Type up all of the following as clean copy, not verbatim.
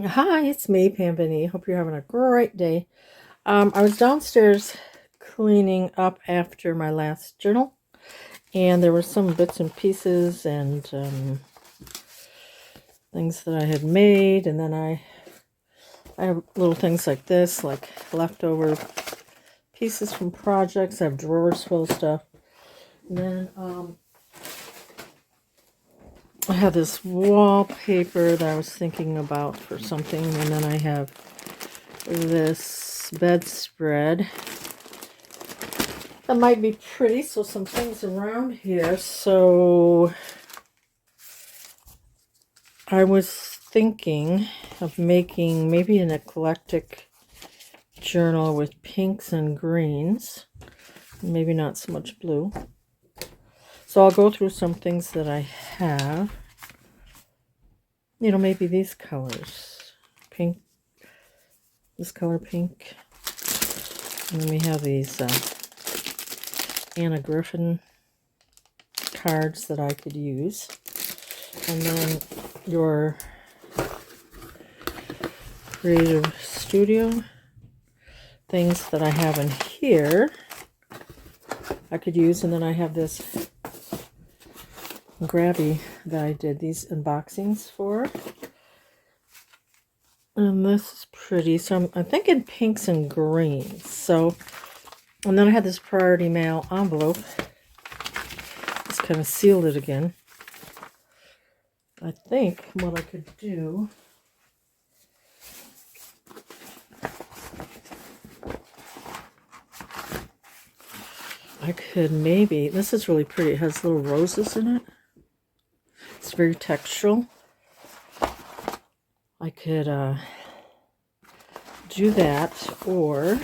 Hi, it's me, PamVanEe. Hope you're having a great day. I was downstairs cleaning up after my last journal, and there were some bits and pieces and things that I had made, and then I have little things like this, like leftover pieces from projects. I have drawers full of stuff. And then I have this wallpaper that I was thinking about for something, and then I have this bedspread that might be pretty, so some things around here. So I was thinking of making maybe an eclectic journal with pinks and greens, maybe not so much blue. So I'll go through some things that I have, maybe these colors, pink, this color pink, and then we have these Anna Griffin cards that I could use, and then your creative studio things that I have in here I could use, and then I have this grabby that I did these unboxings for, and this is pretty, so I'm thinking pinks and greens. So, and then I had this priority mail envelope. Just kind of sealed it again. I think what I could do, I could maybe, this is really pretty, it has little roses in it. It's very textural. I could do that, or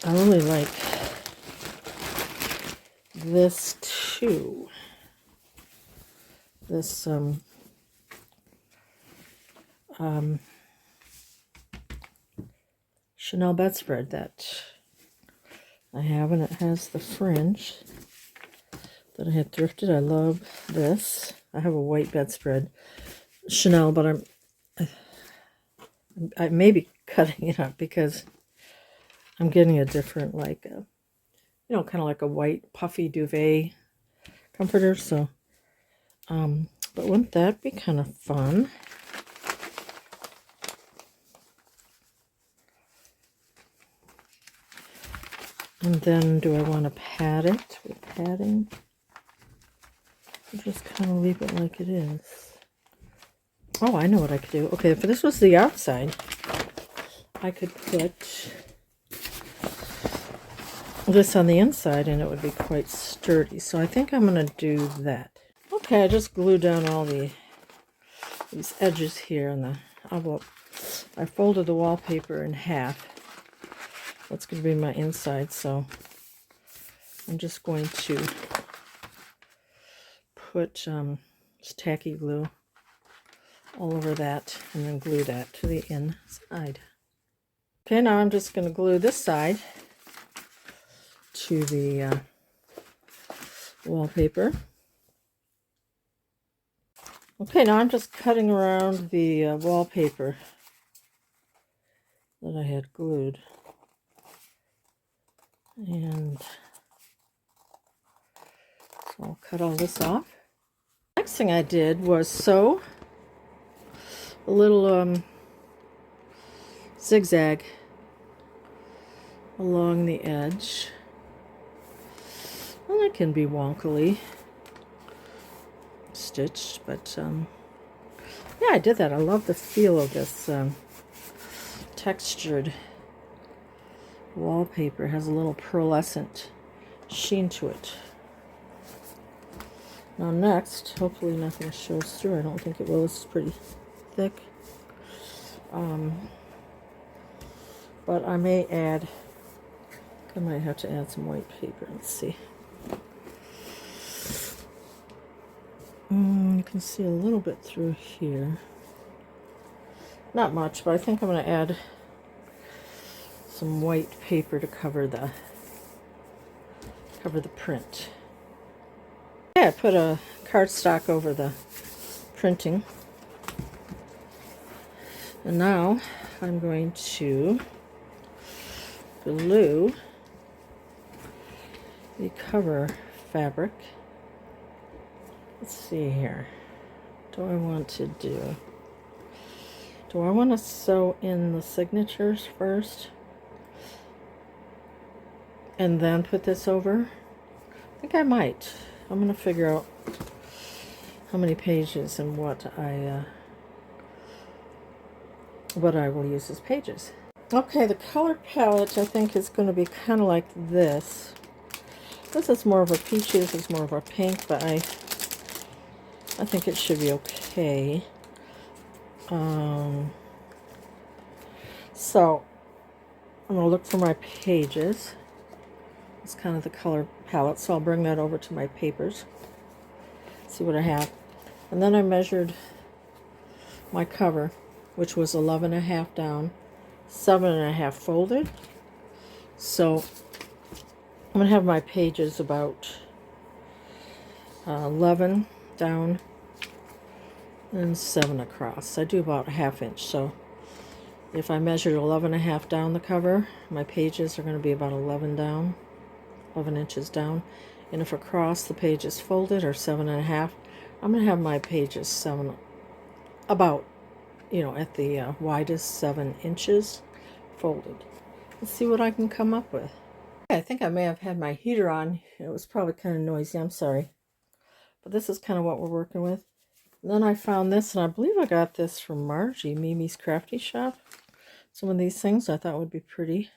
I really like this too. This Chanel bedspread that I have, and it has the fringe that I had thrifted. I love this. I have a white bedspread, Chanel, but I may be cutting it up because I'm getting a different, like, kind of like a white puffy duvet comforter. So, but wouldn't that be kind of fun? And then, do I want to pad it with padding? Or just kind of leave it like it is? Oh, I know what I could do. Okay, if this was the outside, I could put this on the inside and it would be quite sturdy. So I think I'm going to do that. Okay, I just glued down all these edges here on the envelope. I folded the wallpaper in half. That's going to be my inside, so I'm just going to put just tacky glue all over that and then glue that to the inside. Okay, now I'm just going to glue this side to the wallpaper. Okay, now I'm just cutting around the wallpaper that I had glued. And so I'll cut all this off. Next thing I did was sew a little zigzag along the edge. Well, it can be wonkily stitched, but yeah, I did that. I love the feel of this textured wallpaper. It has a little pearlescent sheen to it. Now next, hopefully nothing shows through. I don't think it will. This is pretty thick. But I may add, I might have to add some white paper. Let's see. You can see a little bit through here. Not much, but I think I'm going to add some white paper to cover the print. Yeah, I put a cardstock over the printing. And now I'm going to glue the cover fabric. Let's see here. Do I want to sew in the signatures first and then put this over? I think I might. I'm going to figure out how many pages and what I will use as pages. Okay, the color palette I think is going to be kind of like this. This is more of a peachy, this is more of a pink, but I think it should be okay. So I'm going to look for my pages. It's kind of the color palette, so I'll bring that over to my papers. See what I have. And then I measured my cover, which was 11.5 down, 7.5 folded. So I'm going to have my pages about 11 down and 7 across. I do about a 1/2 inch. So if I measured 11.5 down the cover, my pages are going to be about 11 down, 11 inches down. And if across the page is folded, or 7.5, I'm going to have my pages 7, about, you know, at the widest 7 inches folded. Let's see what I can come up with. I think I may have had my heater on. It was probably kind of noisy. I'm sorry. But this is kind of what we're working with. And then I found this, and I believe I got this from Margie, Mimi's Crafty Shop. Some of these things I thought would be pretty.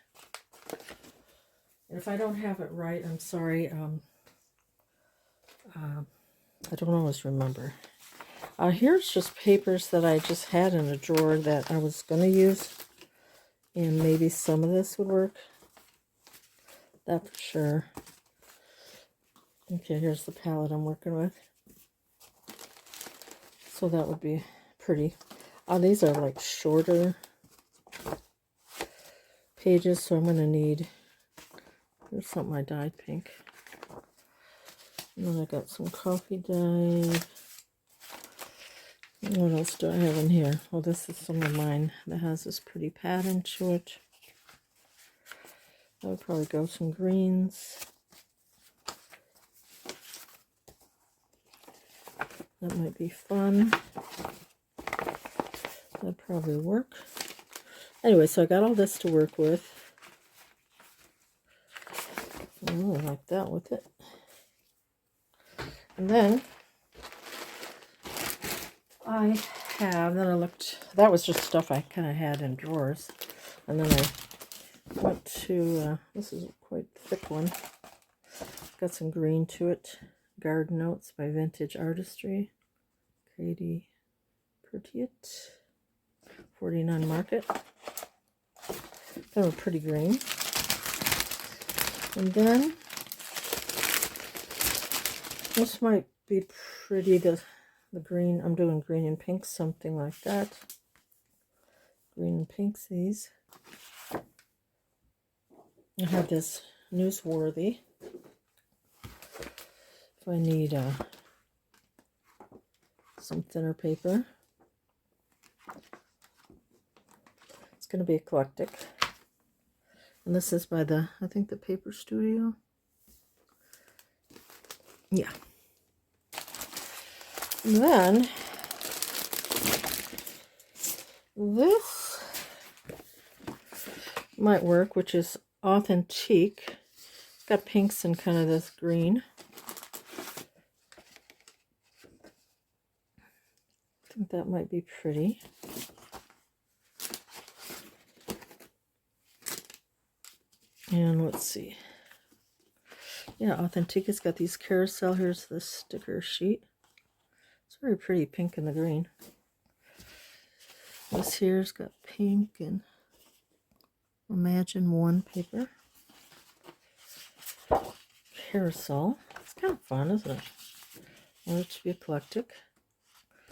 And if I don't have it right, I'm sorry. I don't always remember. Here's just papers that I just had in a drawer that I was going to use. And maybe some of this would work. That for sure. Okay, here's the palette I'm working with. So that would be pretty. These are like shorter pages, so I'm going to need, here's something I dyed pink. And then I got some coffee dye. What else do I have in here? Oh, this is some of mine that has this pretty pattern to it. I would probably go some greens. That might be fun. That'd probably work. Anyway, so I got all this to work with. I really like that with it. And then I looked, that was just stuff I kind of had in drawers. And then I went to, this is a quite thick one. Got some green to it. Garden Notes by Vintage Artistry. Katie Pertiet. 49 Market. Kind of a pretty green. And then, this might be pretty, the green, I'm doing green and pink, something like that. Green and pinks, these. I have this Newsworthy. If I need some thinner paper. It's going to be eclectic. And this is by the, I think, the Paper Studio. Yeah. And then this might work, which is Authentique. It's got pinks and kind of this green. I think that might be pretty. And let's see. Yeah, Authentique has got these carousel. Here's the sticker sheet. It's very pretty, pink and the green. This here's got pink and Imagine One paper. Carousel. It's kind of fun, isn't it? I want it to be eclectic.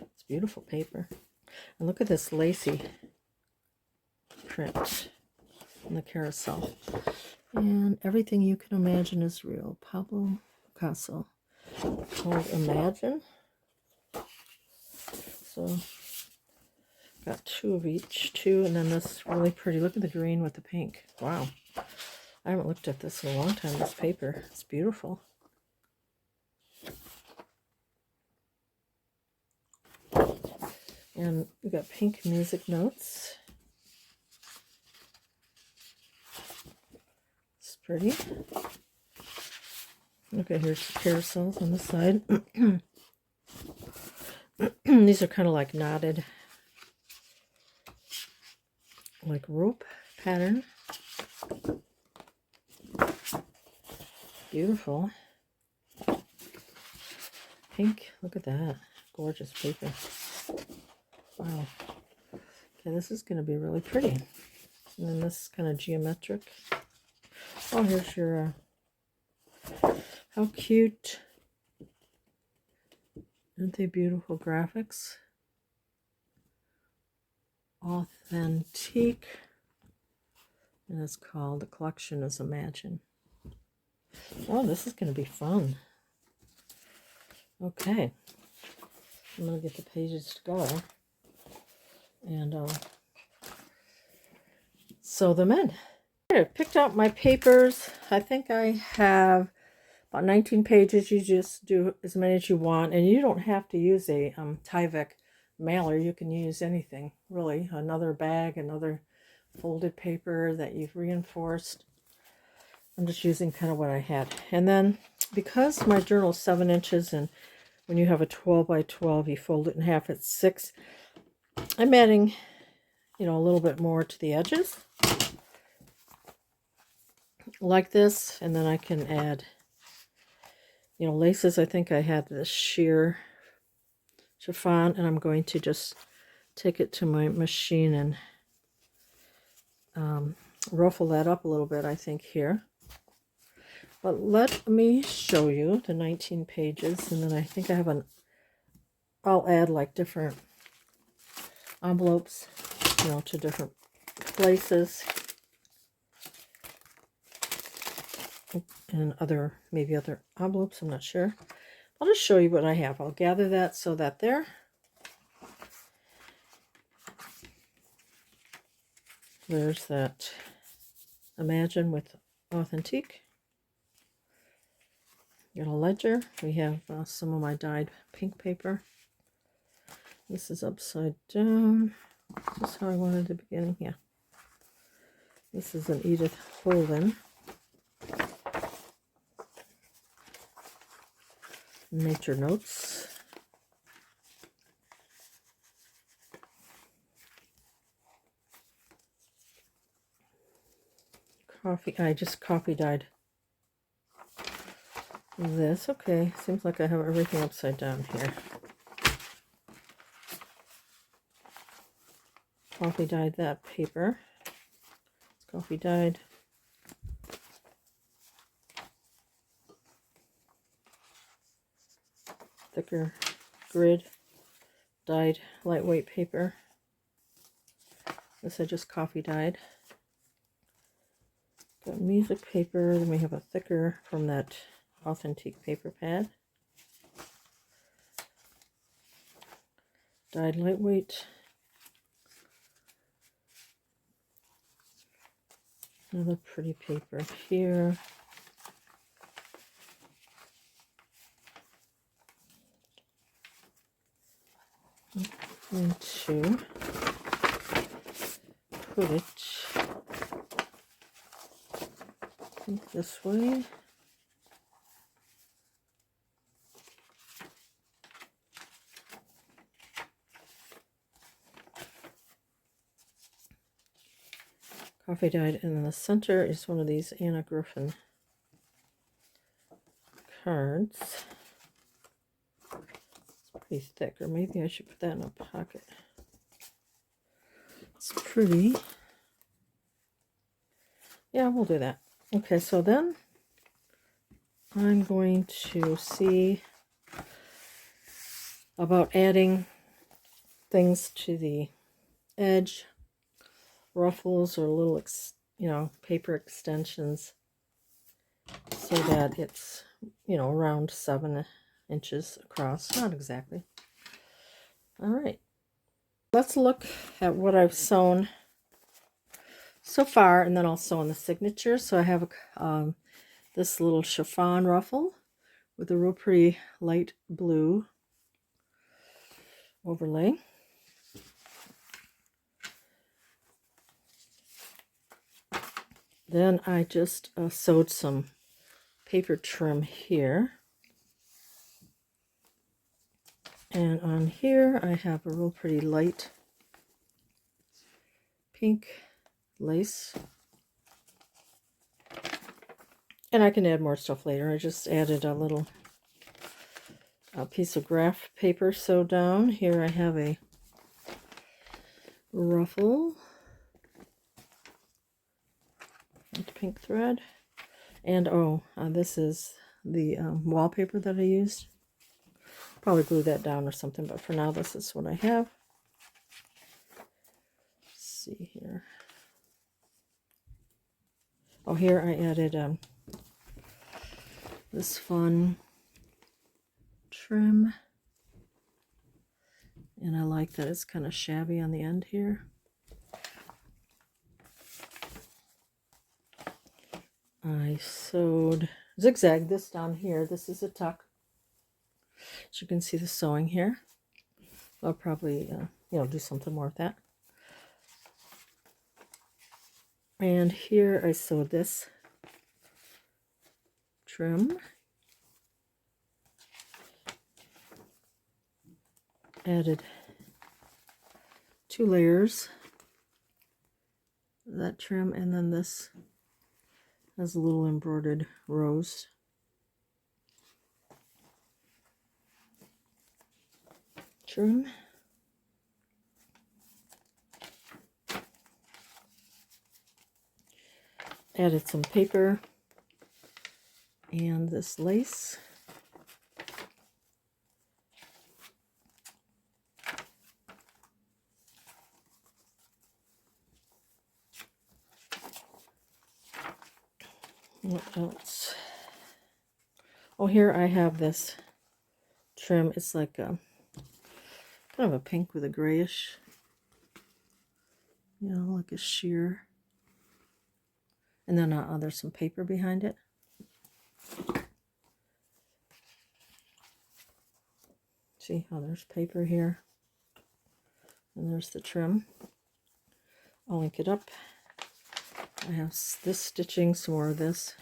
It's beautiful paper. And look at this lacy print on the carousel. And everything you can imagine is real. Pablo Picasso. Called Imagine. So got 2 of each, 2, and then this really pretty. Look at the green with the pink. Wow. I haven't looked at this in a long time, this paper. It's beautiful. And we got pink music notes. It's pretty. Okay, here's the carousels on the side. These are kind of like knotted, like rope pattern. Beautiful. Pink, look at that. Gorgeous paper. Wow. Okay, this is going to be really pretty. And then this kind of geometric. Oh, here's your, how cute. Aren't they beautiful graphics? Authentique. And it's called, the collection is Imagine. Oh, this is going to be fun. Okay. I'm going to get the pages together and sew them in. I picked out my papers. I think I have about 19 pages. You just do as many as you want, and you don't have to use a Tyvek mailer. You can use anything, really. Another bag, another folded paper that you've reinforced. I'm just using kind of what I had. And then, because my journal is 7 inches, and when you have a 12 by 12, you fold it in half, it's 6. I'm adding, a little bit more to the edges, like this, and then I can add, laces. I think I had this sheer chiffon, and I'm going to just take it to my machine and ruffle that up a little bit, I think, here. But let me show you the 19 pages, and then I think I have I'll add like different envelopes, to different places. And maybe other envelopes, I'm not sure. I'll just show you what I have. I'll gather that, sew that there. There's that Imagine with Authentique. Got a ledger. We have some of my dyed pink paper. This is upside down. This is how I wanted the beginning. Yeah. This is an Edith Holden. Nature Notes. Coffee. I just coffee dyed this. Okay, seems like I have everything upside down here. Coffee dyed that paper. It's coffee dyed. Thicker grid dyed lightweight paper. This I just coffee dyed. Got music paper. Then we have a thicker from that Authentique paper pad. Dyed lightweight. Another pretty paper here. I'm going to put it, I think, this way. Coffee dyed, and in the center is one of these Anna Griffin cards. It's pretty thick, or maybe I should put that in a pocket. It's pretty. Yeah, we'll do that. Okay, so then I'm going to see about adding things to the edge, ruffles or little, paper extensions, so that it's, around 7 inches across. Not exactly. All right. Let's look at what I've sewn so far, and then I'll sew on the signature. So I have this little chiffon ruffle with a real pretty light blue overlay. Then I just sewed some paper trim here. And on here I have a real pretty light pink lace. And I can add more stuff later. I just added a little piece of graph paper sewed down. Here I have a ruffle with pink thread. And this is the wallpaper that I used. Probably glue that down or something, but for now this is what I have. Let's see here. Oh, here I added this fun trim, and I like that it's kind of shabby on the end here. I sewed zigzag this down here. This is a tuck. As you can see the sewing here. I'll probably do something more with that. And here I sewed this trim. Added 2 layers of that trim, and then this has a little embroidered rose. Trim. Added some paper and this lace. What else? Oh, here I have this trim. It's like a kind of a pink with a grayish, like a sheer. And then there's some paper behind it. See how there's paper here. And there's the trim. I'll link it up. I have this stitching, some more of this.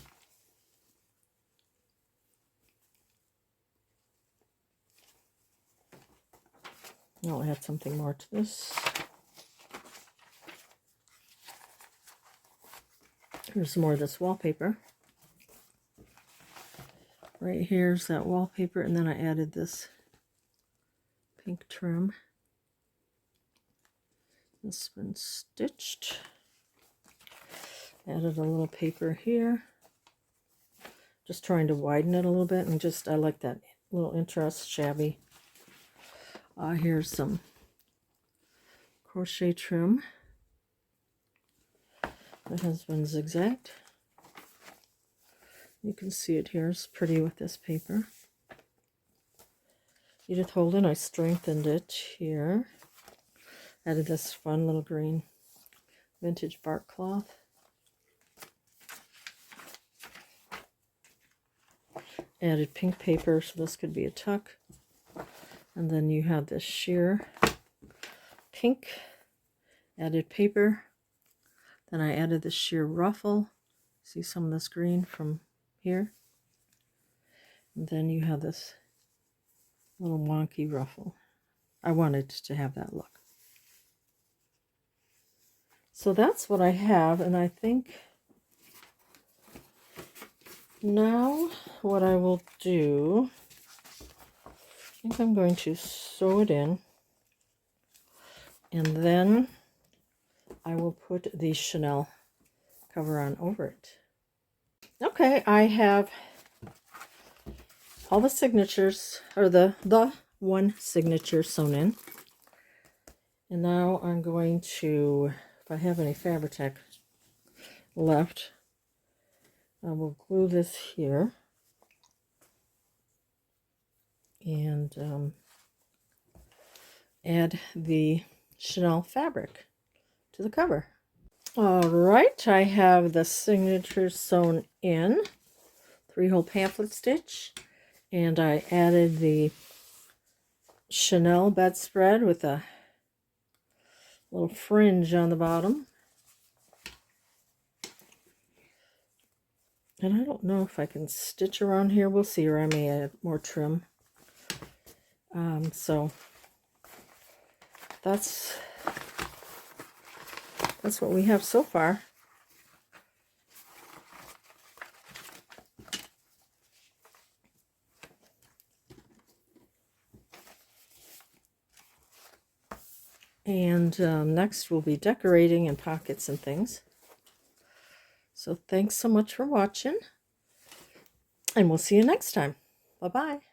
I'll add something more to this. Here's some more of this wallpaper. Right here's that wallpaper, and then I added this pink trim. This has been stitched. Added a little paper here. Just trying to widen it a little bit, and I like that little interest, shabby. Here's some crochet trim that has been zigzagged. You can see it here. It's pretty with this paper. Edith Holden, I strengthened it here. Added this fun little green vintage bark cloth. Added pink paper, so this could be a tuck. And then you have this sheer pink. Added paper. Then I added this sheer ruffle. See some of this green from here. And then you have this little wonky ruffle. I wanted to have that look. So that's what I have, and I think now what I will do, I think I'm going to sew it in, and then I will put the Chanel cover on over it. Okay, I have all the signatures, or the one signature sewn in. And now I'm going to, if I have any Fabri-Tac left, I will glue this here. And add the Chanel fabric to the cover. All right, I have the signature sewn in, 3-hole pamphlet stitch, and I added the Chanel bedspread with a little fringe on the bottom. And I don't know if I can stitch around here. We'll see, or I may add more trim. So that's what we have so far. And next we'll be decorating and pockets and things. So thanks so much for watching, and we'll see you next time. Bye-bye.